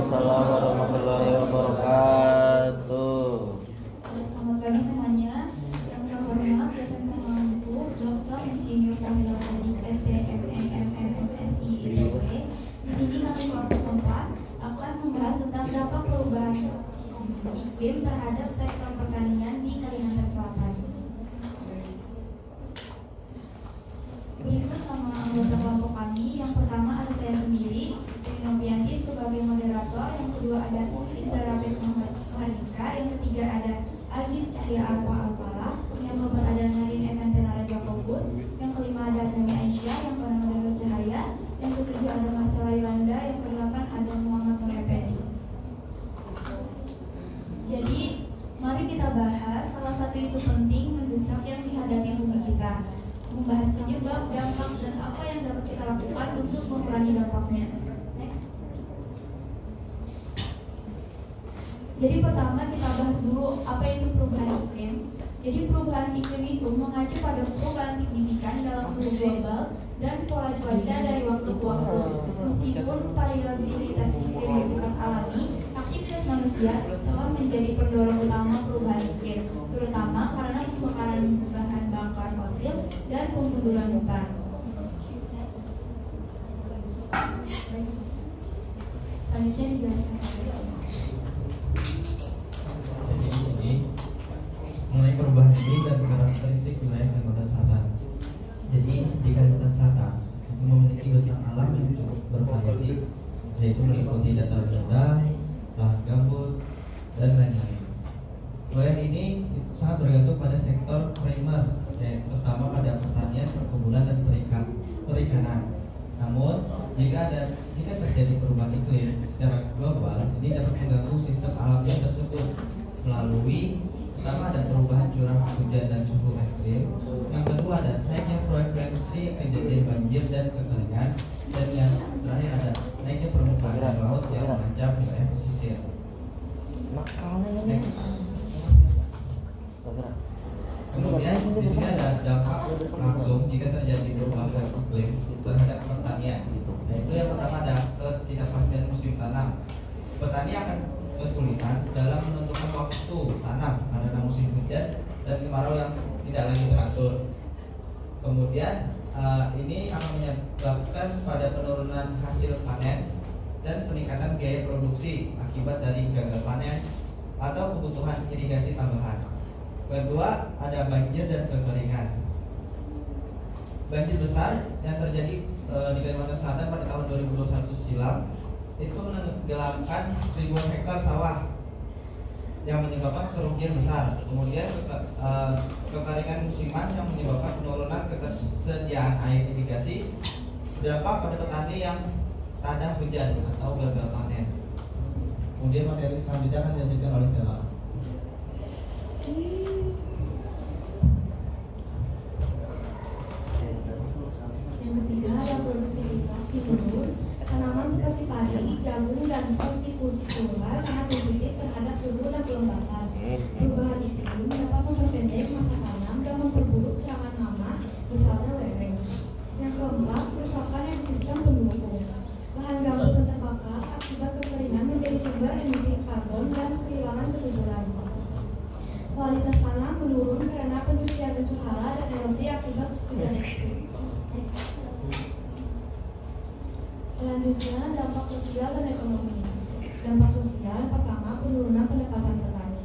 Assalamualaikum warahmatullahi wabarakatuh. Selamat pagi semuanya. Yang terhormat dosen pemangku Dr. Insinyur Sambil Sadik STMMMMSI ITB. Di sini kami kelompok 4 akan membahas tentang dampak perubahan iklim terhadap sektor pertanian di Kalimantan Selatan. Berikut nama anggota kelompok kami. Yang pertama ada saya sendiri, Novianti sebagai moderator. Yang kedua ada Indra Mahardika. Yang ketiga ada Aziz Cahya Alpala. Yang keempat ada Nadine Evantena Jacobus. Yang kelima ada Nami Aisyah. Yang keenam ada Nur Cahaya. Yang ketujuh ada Marcela Yolanda. Yang kedelapan ada Muhammad Nur Effendi. Jadi mari kita bahas salah satu isu penting mendesak yang dihadapi bumi kita. Membahas penyebab, dampak, dan apa yang dapat kita lakukan untuk mengurangi dampaknya. Next. Jadi pertama kita bahas dulu apa itu perubahan iklim. Jadi perubahan iklim itu mengacu pada perubahan signifikan dalam suhu global dan pola cuaca dari waktu ke waktu. Meskipun variabilitas iklim bersifat alami, aktivitas manusia telah menjadi pendorong utama perubahan iklim, terutama karena pembakaran bahan bakar fosil dan pembunuhan hutan. Selanjutnya dijelaskan. Jadi di sini mengenai perubahan iklim dan karakteristik wilayah Kalimantan Selatan. Jadi di Kalimantan Selatan itu memiliki bentang alam yang cukup bervariasi, yaitu meliputi dataran rendah, lahan gambut, dan lain-lain. Wilayah ini sangat bergantung pada sektor primer, terutama pada pertanian, perkebunan, dan perikanan. Namun, jika terjadi perubahan iklim secara global, ini dapat mengganggu sistem alamiah tersebut melalui pertama ada perubahan curah hujan dan suhu ekstrim. Yang kedua ada naiknya frekuensi kejadian banjir dan kekeringan, dan yang terakhir ada naiknya permukaan air laut yang mengancam wilayah pesisir. Next. Kemudian di sini ada dampak langsung jika terjadi perubahan iklim terhadap pertanian. Yaitu yang pertama ada ketidakpastian musim tanam. Petani akan kesulitan dalam menentukan waktu tanam karena musim hujan dan kemarau yang tidak lagi teratur. Kemudian ini akan menyebabkan pada penurunan hasil panen dan peningkatan biaya produksi akibat dari gagal panen atau kebutuhan irigasi tambahan. Kedua, ada banjir dan kekeringan. Banjir besar yang terjadi di Kalimantan Selatan pada tahun 2021 silam itu menenggelamkan ribuan hektar sawah yang menyebabkan kerugian besar. Kemudian kekeringan musiman yang menyebabkan penurunan ketersediaan air irigasi, berdampak pada petani yang tak ada hujan atau gagal panen. Kemudian materi selanjutnya akan dilanjutkan oleh Stella. Yang ketiga ada produktivitas menurun. Tanaman seperti padi, jagung, dan hortikultura sangat sensitif terhadap suhu dan kelembapan. Perubahan iklim dapat memperpendek masa tanam dan memperburuk serangan hama, misalnya lereng. Yang keempat, kerusakan ekosistem pendukung. Lahan gambut dan terbakar akibat kekeringan menjadi sumber emisi karbon dan kehilangan kesuburan. Kualitas tanah menurun karena pencucian unsur hara dan erosi akibat hujan ekstrim. Selanjutnya, dampak sosial dan ekonomi. Dampak sosial pertama, penurunan pendapatan petani.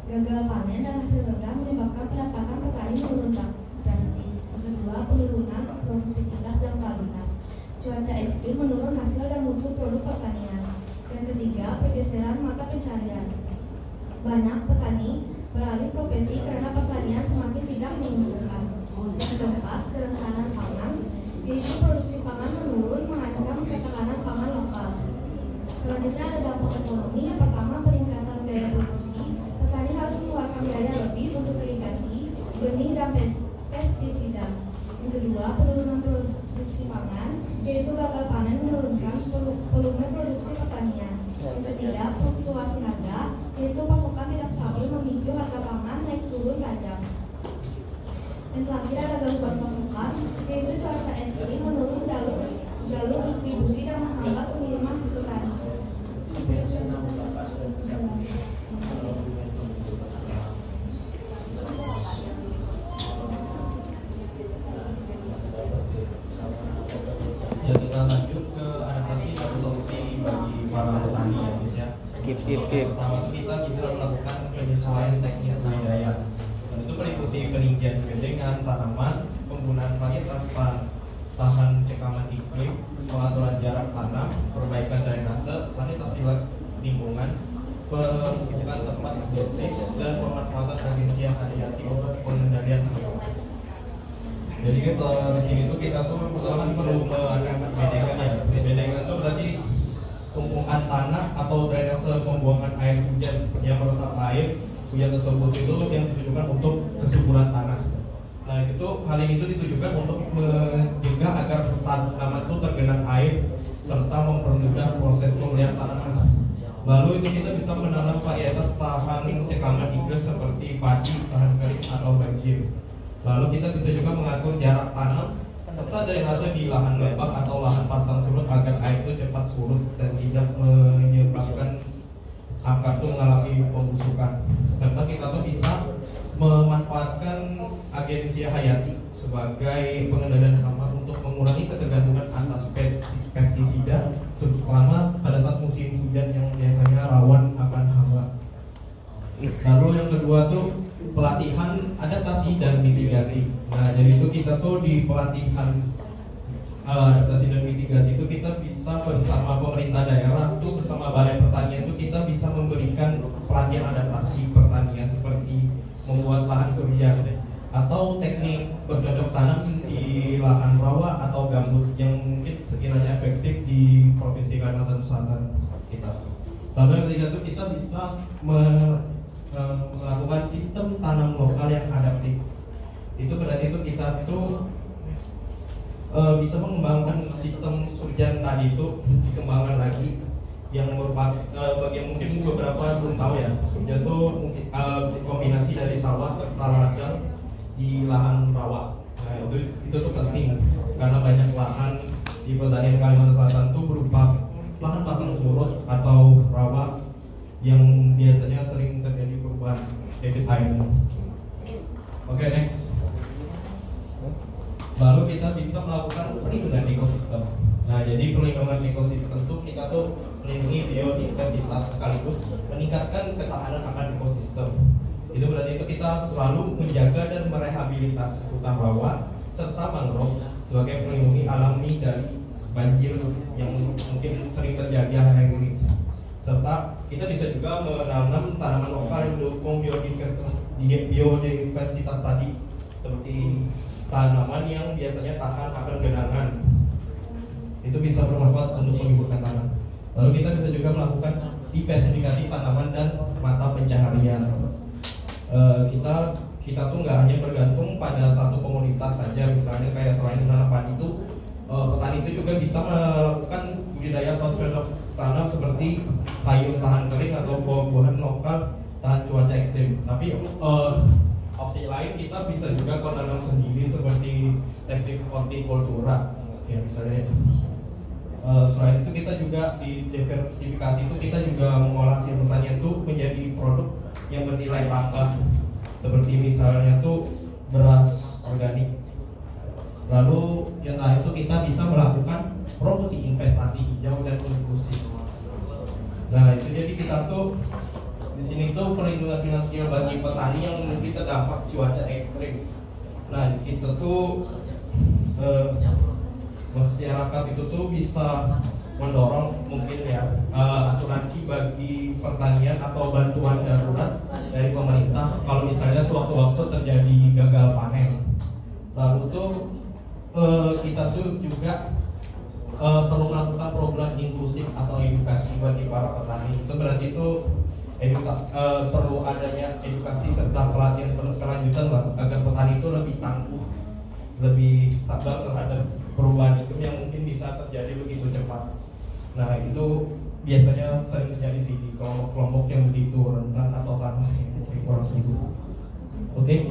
Gagal panen dan hasil rendah menyebabkan pendapatan petani menurun drastis. Kedua, penurunan produktivitas dan kualitas. Cuaca ekstrim menurun hasil dan mutu produk pertanian. Yang ketiga, pergeseran mata pencarian. Banyak petani beralih profesi karena pertanian semakin tidak menguntungkan. Yang keempat, kerentanan pangan, yaitu produksi pangan menurun mengancam ketahanan pangan lokal. Selanjutnya ada dampak ekonomi. Yang pertama, peningkatan biaya produksi. Petani harus mengeluarkan biaya lebih untuk irigasi, benih, dan pestisida. Yang kedua, penurunan produksi pangan, yaitu gagal panen menurunkan volume produksi pertanian. Yang ketiga, fluktuasi harga, yaitu pasokan tidak stabil memicu harga pangan naik turun tajam. Yang terakhir ada gangguan pasokan, yaitu cuaca ekstrim menurun jalur distribusi dan menghambat pengiriman hasil tani. para petani ya guys ya. Skip. Pertama itu kita bisa melakukan penyesuaian teknik budidaya. Dan itu meliputi peninggian bedengan tanaman, penggunaan varietas tahan cekaman iklim, pengaturan jarak tanam, perbaikan drainase, sanitasi lingkungan, pengisian tempat dosis, dan pemanfaatan agensi yang hati-hati untuk pengendalian lingkungan. Jadi guys, di sini tuh kita tuh pertama perlu bedengan ya. Bedengan itu berarti tumpukan tanah atau drainase pembuangan air hujan yang meresap air hujan tersebut itu yang ditujukan untuk kesuburan tanah. Nah itu hal ini itu ditujukan untuk mencegah agar tanaman itu tergenang air serta mempermudah proses pemulihan tanaman. Lalu itu kita bisa menanam varietas tahan cekaman iklim seperti padi, tahan kering atau banjir. Lalu kita bisa juga mengatur jarak tanam serta drainase di lahan lembab atau lahan pasang surut agar air itu cepat surut dan tidak menyebabkan akar itu mengalami pembusukan. Serta kita tuh bisa memanfaatkan agensi hayati sebagai pengendalian hama untuk mengurangi ketergantungan atas pestisida, terutama pada saat musim hujan yang biasanya rawan akan hama. Lalu yang kedua tuh pelatihan adaptasi dan mitigasi. Nah jadi itu kita tuh di pelatihan adaptasi dan mitigasi itu kita bisa bersama pemerintah daerah tuh bersama balai pertanian itu kita bisa memberikan pelatihan adaptasi pertanian seperti membuat lahan surya atau teknik bercocok tanam di lahan rawa atau gambut yang mungkin sekiranya efektif di Provinsi Kalimantan Selatan kita. Lalu yang ketiga itu kita bisa melakukan sistem tanam lokal yang adaptif. Itu berarti itu kita tuh bisa mengembangkan sistem surjan tadi itu dikembangkan lagi yang merupakan bagi mungkin beberapa belum tahu ya, surjan itu mungkin kombinasi dari sawah serta ladang di lahan rawa. Nah itu tuh penting karena banyak lahan di pertanian Kalimantan Selatan itu berupa lahan pasang surut atau rawa yang biasanya sering terjadi perubahan debit air. Oke, next. Lalu kita bisa melakukan perlindungan ekosistem. Nah, jadi perlindungan ekosistem itu kita tuh melindungi biodiversitas sekaligus meningkatkan ketahanan akan ekosistem. Itu berarti itu kita selalu menjaga dan merehabilitasi hutan rawa serta mangrove sebagai pelindungi alami dari banjir yang mungkin sering terjadi akhir-akhir ini. Serta kita bisa juga menanam tanaman lokal yang mendukung biodiversitas tadi, seperti tanaman yang biasanya tahan akan genangan. Itu bisa bermanfaat untuk menyuburkan tanah. Lalu kita bisa juga melakukan diversifikasi tanaman dan mata pencaharian. Kita tuh nggak hanya bergantung pada satu komoditas saja, misalnya kayak selain menanam padi itu petani itu juga bisa melakukan budidaya cocok tanam seperti sayur tahan kering atau buah-buahan lokal tahan cuaca ekstrim. Tapi opsi lain kita bisa juga menanam sendiri seperti teknik hortikultura ya misalnya. Selain itu kita juga di diversifikasi itu kita juga mengolah hasil pertanian itu menjadi produk yang bernilai tambah seperti misalnya tuh beras organik. Lalu yang terakhir itu kita bisa melakukan promosi investasi hijau dan inklusif. Nah itu jadi kita tuh di sini tuh perlindungan finansial bagi petani yang mungkin terdampak cuaca ekstrim. Nah kita tuh masyarakat itu tuh bisa mendorong mungkin ya asuransi bagi pertanian atau bantuan darurat dari pemerintah kalau misalnya sewaktu-waktu terjadi gagal panen. Lalu tuh kita tuh juga perlu melakukan program inklusif atau edukasi bagi para petani. Itu berarti itu perlu adanya edukasi serta pelatihan berkelanjutan agar petani itu lebih tangguh, lebih sabar terhadap perubahan iklim yang mungkin bisa terjadi begitu cepat. Nah itu biasanya sering terjadi sih di kelompok-kelompok yang begitu rentan atau tanah yang kurang subur. Oke,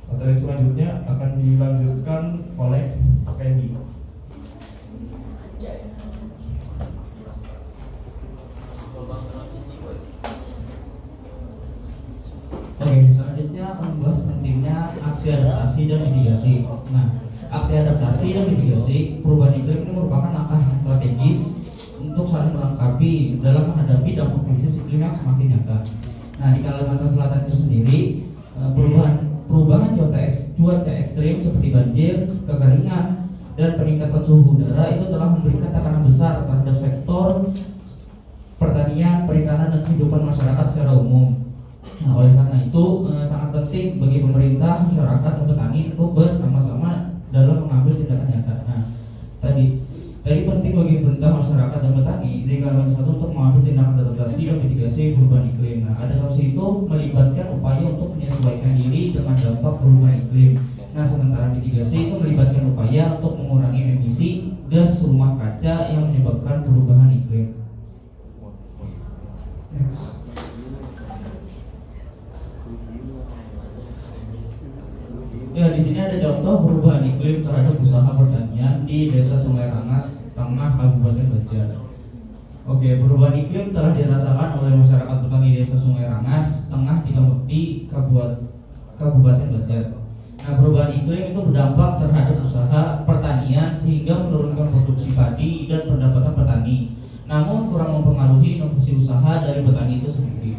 materi selanjutnya akan dilanjutkan oleh Fendi. Oke, selanjutnya akan membahas pentingnya aksi adaptasi dan mitigasi. Nah, aksi adaptasi dan mitigasi perubahan iklim ini merupakan langkah yang strategis untuk saling melengkapi dalam menghadapi dampak krisis iklim yang semakin nyata. Nah, di Kalimantan Selatan itu sendiri perubahan cuaca ekstrim seperti banjir, kekeringan, dan peningkatan suhu udara itu telah memberikan tekanan besar terhadap sektor pertanian, perikanan, dan kehidupan masyarakat secara umum. Nah, oleh karena itu sangat penting bagi pemerintah, masyarakat, dan petani untuk bersama-sama dalam mengambil tindakan nyata. Nah, tadi penting bagi pemerintah, masyarakat, dan petani di Kalimantan Selatan untuk mengambil tindakan adaptasi dan mitigasi perubahan iklim. Nah, adaptasi itu melibatkan upaya untuk menyesuaikan diri dengan dampak perubahan iklim. Nah, sementara mitigasi itu melibatkan upaya untuk mengurangi emisi gas rumah kaca yang menyebabkan perubahan iklim. Next. Ya, di sini ada contoh perubahan iklim terhadap usaha pertanian di Desa Sungai Rangas, Tengah, Kabupaten Banjar. Oke, perubahan iklim telah dirasakan oleh masyarakat petani Desa Sungai Rangas, Tengah di Kabupaten Banjar. Nah, perubahan iklim itu berdampak terhadap usaha pertanian sehingga menurunkan produksi padi dan pendapatan petani. Namun kurang mempengaruhi inovasi usaha dari petani itu sendiri.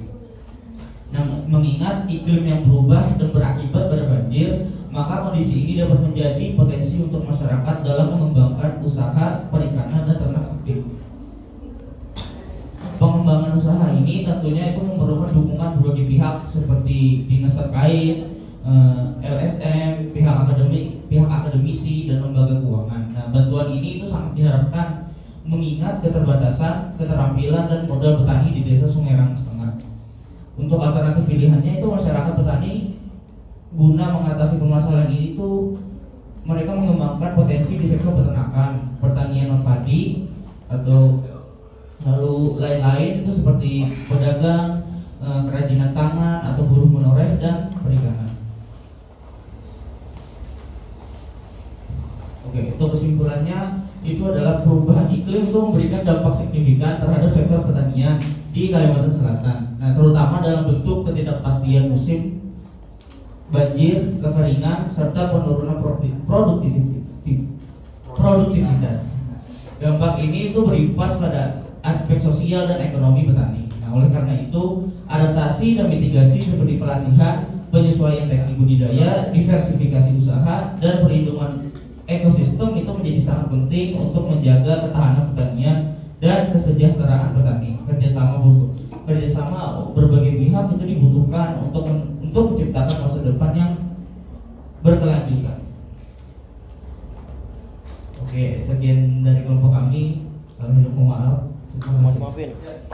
Nah, mengingat iklim yang berubah dan berakibat pada banjir, maka kondisi ini dapat menjadi potensi untuk masyarakat dalam mengembangkan usaha perikanan dan ternak aktif. Pengembangan usaha ini tentunya itu memerlukan dukungan berbagai pihak seperti dinas terkait, LSM, pihak akademisi, dan lembaga keuangan. Nah, bantuan ini itu sangat diharapkan mengingat keterbatasan, keterampilan, dan modal petani di Desa Sungai Rangas Tengah. Untuk alternatif pilihannya itu masyarakat petani guna mengatasi permasalahan ini itu mereka mengembangkan potensi di sektor peternakan, pertanian non padi, atau lalu lain-lain itu seperti pedagang, kerajinan tangan, atau buruh honorer, dan perikanan. Oke, untuk kesimpulannya itu adalah perubahan iklim itu memberikan dampak signifikan terhadap sektor pertanian di Kalimantan Selatan. Nah, terutama dalam bentuk ketidakpastian musim, banjir, kekeringan, serta penurunan produktivitas. Dampak ini itu berimbas pada aspek sosial dan ekonomi petani. Nah, oleh karena itu, adaptasi dan mitigasi seperti pelatihan, penyesuaian teknik budidaya, diversifikasi usaha, dan perlindungan ekosistem itu menjadi sangat penting untuk menjaga ketahanan pertanian dan kesejahteraan petani. Kerjasama berbagai pihak itu dibutuhkan untuk menciptakan masa depan yang berkelanjutan. Oke, sekian dari kelompok kami. Salam hidup, mohon maaf. Maafin.